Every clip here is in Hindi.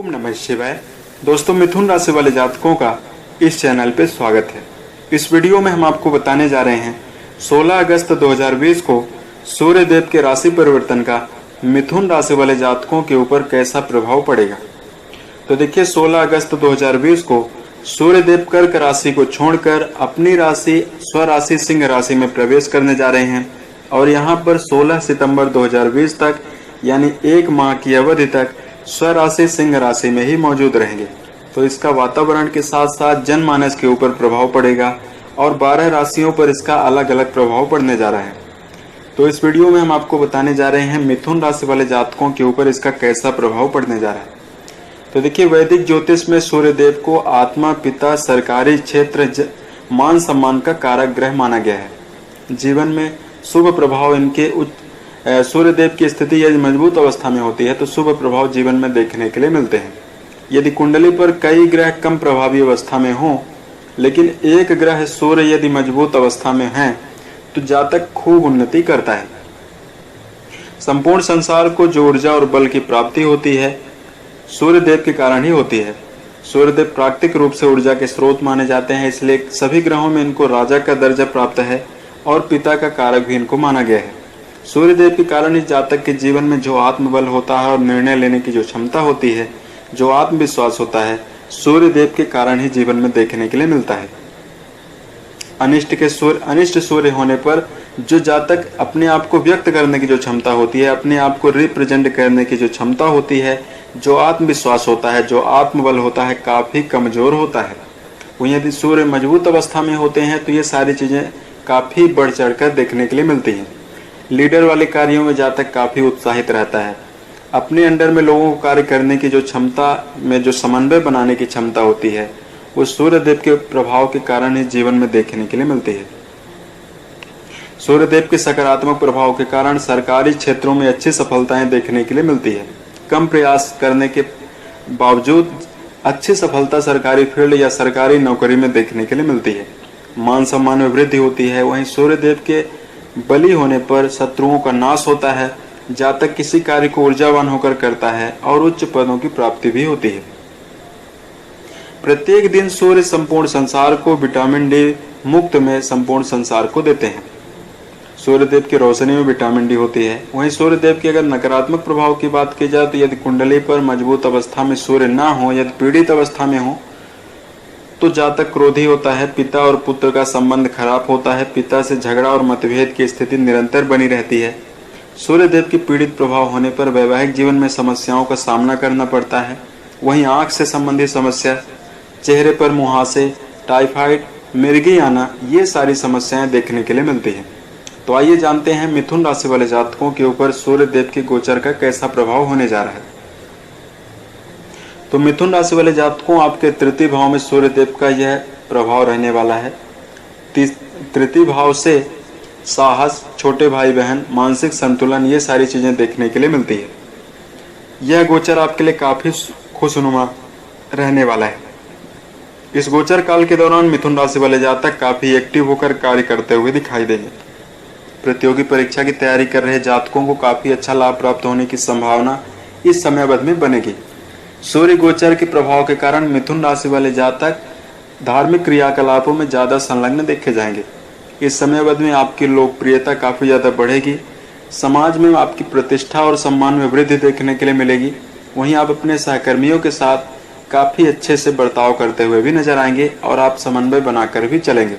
ओम नमः शिवाय। दोस्तों, मिथुन राशि वाले जातकों का इस चैनल पे स्वागत है। इस वीडियो में हम आपको बताने जा रहे हैं 16 अगस्त 2020 को सूर्य देव के राशि परिवर्तन का मिथुन राशि वाले जातकों के ऊपर कैसा प्रभाव पड़ेगा। तो देखिए, 16 अगस्त 2020 को सूर्य देव कर्क राशि को छोड़कर अपनी राशि स्वराशि सिंह राशि में प्रवेश करने जा रहे हैं और यहाँ पर 16 सितंबर 2020 तक यानी एक माह की अवधि तक स्वराशि सिंह राशि में ही मौजूद रहेंगे। तो इसका वातावरण के साथ साथ जनमानस के ऊपर प्रभाव पड़ेगा और 12 राशियों पर इसका अलग अलग प्रभाव पड़ने जा रहा है। तो इस वीडियो में हम आपको बताने जा रहे हैं मिथुन राशि वाले जातकों के ऊपर इसका कैसा प्रभाव पड़ने जा रहा है। तो देखिए, वैदिक ज्योतिष में सूर्य देव को आत्मा, पिता, सरकारी क्षेत्र, मान सम्मान का कारक ग्रह माना गया है। जीवन में शुभ प्रभाव इनके सूर्य देव की स्थिति यदि मजबूत अवस्था में होती है तो शुभ प्रभाव जीवन में देखने के लिए मिलते हैं। यदि कुंडली पर कई ग्रह कम प्रभावी अवस्था में हो लेकिन एक ग्रह सूर्य यदि मजबूत अवस्था में है तो जातक खूब उन्नति करता है। संपूर्ण संसार को जो ऊर्जा और बल की प्राप्ति होती है सूर्य देव के कारण ही होती है। सूर्य देव प्राकृतिक रूप से ऊर्जा के स्रोत माने जाते हैं, इसलिए सभी ग्रहों में इनको राजा का दर्जा प्राप्त है और पिता का कारक भी इनको माना गया है। सूर्य देव के कारण इस जातक के जीवन में जो आत्मबल होता है और निर्णय लेने की जो क्षमता होती है, जो आत्मविश्वास होता है, सूर्य देव के कारण ही जीवन में देखने के लिए मिलता है। अनिष्ट सूर्य होने पर जो जातक अपने आप को व्यक्त करने की जो क्षमता होती है, अपने आप को रिप्रेजेंट करने की जो क्षमता होती है, जो आत्मविश्वास होता है, जो आत्मबल होता है, काफी कमजोर होता है। वहीं यदि सूर्य मजबूत अवस्था में होते हैं तो ये सारी चीजें काफी बढ़ चढ़कर देखने के लिए मिलती हैं। लीडर वाले कार्यों में जातक काफी उत्साहित रहता है। अपने अंडर में लोगों को कार्य करने की जो क्षमता में जो समन्वय बनाने की क्षमता होती है वो सूर्य देव के प्रभाव के कारण ही जीवन में देखने के लिए मिलती है। सूर्य देव के सकारात्मक प्रभाव के कारण सरकारी क्षेत्रों में अच्छी सफलताएं देखने के लिए मिलती है। कम प्रयास करने के बावजूद अच्छी सफलता सरकारी फील्ड या सरकारी नौकरी में देखने के लिए मिलती है। मान सम्मान में वृद्धि होती है। वहीं सूर्य देव के बली होने पर शत्रुओं का नाश होता है। जातक किसी कार्य को ऊर्जावान होकर करता है और उच्च पदों की प्राप्ति भी होती है। प्रत्येक दिन सूर्य संपूर्ण संसार को विटामिन डी मुक्त में संपूर्ण संसार को देते हैं। सूर्य देव की रोशनी में विटामिन डी होती है। वहीं सूर्य देव के अगर नकारात्मक प्रभाव की बात की जाए तो यदि कुंडली पर मजबूत अवस्था में सूर्य ना हो, यदि पीड़ित अवस्था में हो तो जातक क्रोधी होता है। पिता और पुत्र का संबंध खराब होता है। पिता से झगड़ा और मतभेद की स्थिति निरंतर बनी रहती है। सूर्य देव की पीड़ित प्रभाव होने पर वैवाहिक जीवन में समस्याओं का सामना करना पड़ता है। वहीं आंख से संबंधित समस्या, चेहरे पर मुहासे, टाइफाइड, मिर्गी आना, ये सारी समस्याएं देखने के लिए मिलती हैं। तो आइए जानते हैं मिथुन राशि वाले जातकों के ऊपर सूर्य देव के गोचर का कैसा प्रभाव होने जा रहा है। तो मिथुन राशि वाले जातकों, आपके तृतीय भाव में सूर्य देव का यह प्रभाव रहने वाला है। तृतीय भाव से साहस, छोटे भाई बहन, मानसिक संतुलन, ये सारी चीजें देखने के लिए मिलती है। यह गोचर आपके लिए काफी खुशनुमा रहने वाला है। इस गोचर काल के दौरान मिथुन राशि वाले जातक काफी एक्टिव होकर कार्य करते हुए दिखाई देंगे। प्रतियोगी परीक्षा की तैयारी कर रहे जातकों को काफी अच्छा लाभ प्राप्त होने की संभावना इस समय अवधि में बनेगी। सूर्य गोचर के प्रभाव के कारण मिथुन राशि वाले जातक धार्मिक क्रियाकलापों में ज्यादा संलग्न देखे जाएंगे। इस समय अवधि में आपकी लोकप्रियता काफी ज्यादा बढ़ेगी। समाज में आपकी प्रतिष्ठा और सम्मान में वृद्धि देखने के लिए मिलेगी। वहीं आप अपने सहकर्मियों के साथ काफी अच्छे से बर्ताव करते हुए भी नजर आएंगे और आप समन्वय बनाकर भी चलेंगे।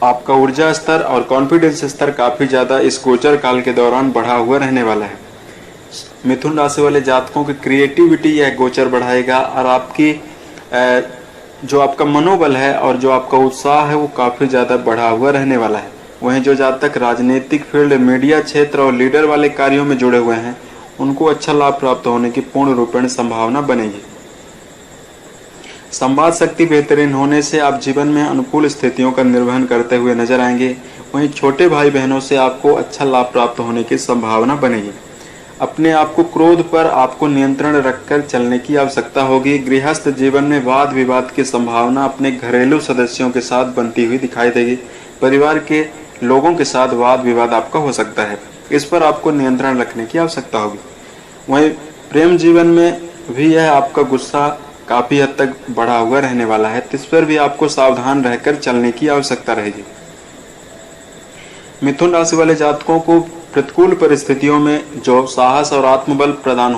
आपका ऊर्जा स्तर और कॉन्फिडेंस स्तर काफी ज्यादा इस गोचर काल के दौरान बढ़ा हुआ रहने वाला है। मिथुन राशि वाले जातकों की क्रिएटिविटी यह गोचर बढ़ाएगा और आपकी जो आपका मनोबल है और जो आपका उत्साह है वो काफी ज्यादा बढ़ा हुआ रहने वाला है। वहीं जो जातक राजनीतिक फील्ड, मीडिया क्षेत्र और लीडर वाले कार्यों में जुड़े हुए हैं उनको अच्छा लाभ प्राप्त होने की पूर्ण रूपेण संभावना बनेगी। संवाद शक्ति बेहतरीन होने से आप जीवन में अनुकूल स्थितियों का निर्वहन करते हुए नजर आएंगे। वहीं छोटे भाई बहनों से आपको अच्छा लाभ प्राप्त होने की संभावना बनेगी। अपने आप को क्रोध पर आपको नियंत्रण रखकर चलने की आवश्यकता होगी। गृहस्थ जीवन में वाद विवाद की संभावना अपने घरेलू सदस्यों के साथ बनती हुई दिखाई देगी। परिवार के लोगों के साथ वाद विवाद आपका हो सकता है, इस पर आपको नियंत्रण रखने की आवश्यकता होगी। वहीं प्रेम जीवन में भी यह आपका गुस्सा काफी हद तक बढ़ा हुआ रहने वाला है, तो इस पर भी आपको सावधान रहकर चलने की आवश्यकता रहेगी। मिथुन राशि वाले जातकों को प्रतिकूल परिस्थितियों में जो साहस और आत्मबल प्रदान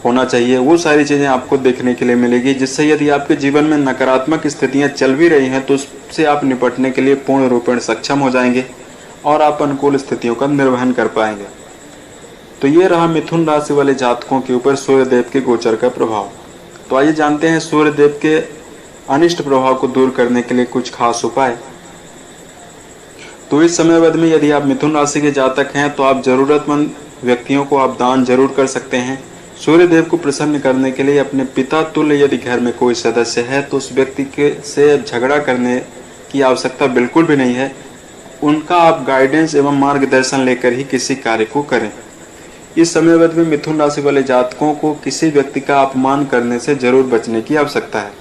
होना चाहिए, वो सारी चीजें आपको देखने के लिए मिलेगी, जिससे यदि आपके जीवन में नकारात्मक स्थितियां चल भी रही हैं तो उससे आप निपटने के लिए पूर्ण रूपेण सक्षम हो जाएंगे और आप अनुकूल स्थितियों का निर्वहन कर पाएंगे। तो ये रहा मिथुन राशि वाले जातकों के ऊपर सूर्यदेव के गोचर का प्रभाव। तो आइए जानते हैं सूर्यदेव के अनिष्ट प्रभाव को दूर करने के लिए कुछ खास उपाय। तो इस समय अवधि में यदि आप मिथुन राशि के जातक हैं तो आप जरूरतमंद व्यक्तियों को आप दान जरूर कर सकते हैं। सूर्यदेव को प्रसन्न करने के लिए अपने पिता तुल्य यदि घर में कोई सदस्य है तो उस व्यक्ति के से झगड़ा करने की आवश्यकता बिल्कुल भी नहीं है। उनका आप गाइडेंस एवं मार्गदर्शन लेकर ही किसी कार्य को करें। इस समय अवधि में मिथुन राशि वाले जातकों को किसी व्यक्ति का अपमान करने से जरूर बचने की आवश्यकता है।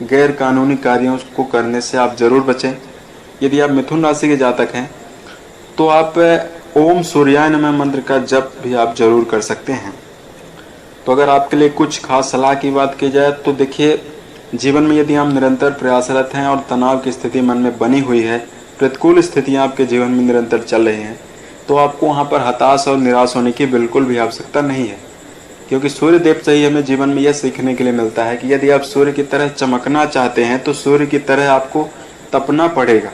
गैर कानूनी कार्यों को करने से आप जरूर बचें। यदि आप मिथुन राशि के जातक हैं तो आप ओम सूर्याय नमः मंत्र का जप भी आप जरूर कर सकते हैं। तो अगर आपके लिए कुछ खास सलाह की बात की जाए तो देखिए, जीवन में यदि हम निरंतर प्रयासरत हैं और तनाव की स्थिति मन में बनी हुई है, प्रतिकूल स्थितियां आपके जीवन में निरंतर चल रही हैं, तो आपको वहां पर हताश और निराश होने की बिल्कुल भी आवश्यकता नहीं है। क्योंकि सूर्य देव से ही हमें जीवन में यह सीखने के लिए मिलता है कि यदि आप सूर्य की तरह चमकना चाहते हैं तो सूर्य की तरह आपको तपना पड़ेगा।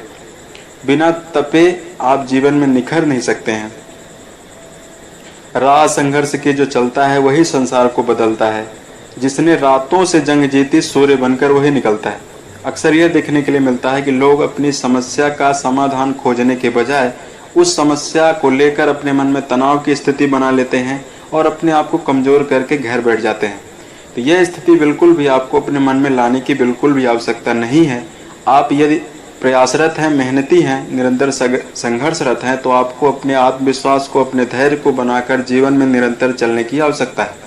बिना तपे आप जीवन में निखर नहीं सकते हैं। राह संघर्ष के जो चलता है वही संसार को बदलता है। जिसने रातों से जंग जीती सूर्य बनकर वही निकलता है। अक्सर यह देखने के लिए मिलता है कि लोग अपनी समस्या का समाधान खोजने के बजाय उस समस्या को लेकर अपने मन में तनाव की स्थिति बना लेते हैं और अपने आप को कमजोर करके घर बैठ जाते हैं। तो यह स्थिति बिल्कुल भी आपको अपने मन में लाने की बिल्कुल भी आवश्यकता नहीं है। आप यदि प्रयासरत हैं, मेहनती हैं, निरंतर संघर्षरत हैं, तो आपको अपने आत्मविश्वास को, अपने धैर्य को बनाकर जीवन में निरंतर चलने की आवश्यकता है।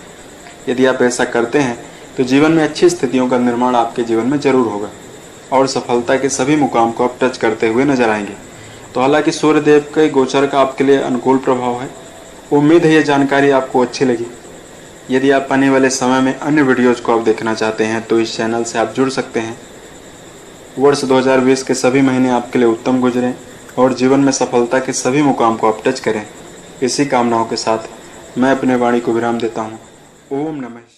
यदि आप ऐसा करते हैं तो जीवन में अच्छी स्थितियों का निर्माण आपके जीवन में जरूर होगा और सफलता के सभी मुकाम को आप टच करते हुए नजर आएंगे। तो हालांकि सूर्यदेव के गोचर का आपके लिए अनुकूल प्रभाव है। उम्मीद है ये जानकारी आपको अच्छी लगी। यदि आप आने वाले समय में अन्य वीडियोज को आप देखना चाहते हैं तो इस चैनल से आप जुड़ सकते हैं। वर्ष 2020 के सभी महीने आपके लिए उत्तम गुजरें और जीवन में सफलता के सभी मुकाम को आप टच करें। इसी कामनाओं के साथ मैं अपने वाणी को विराम देता हूँ। ओम नमः।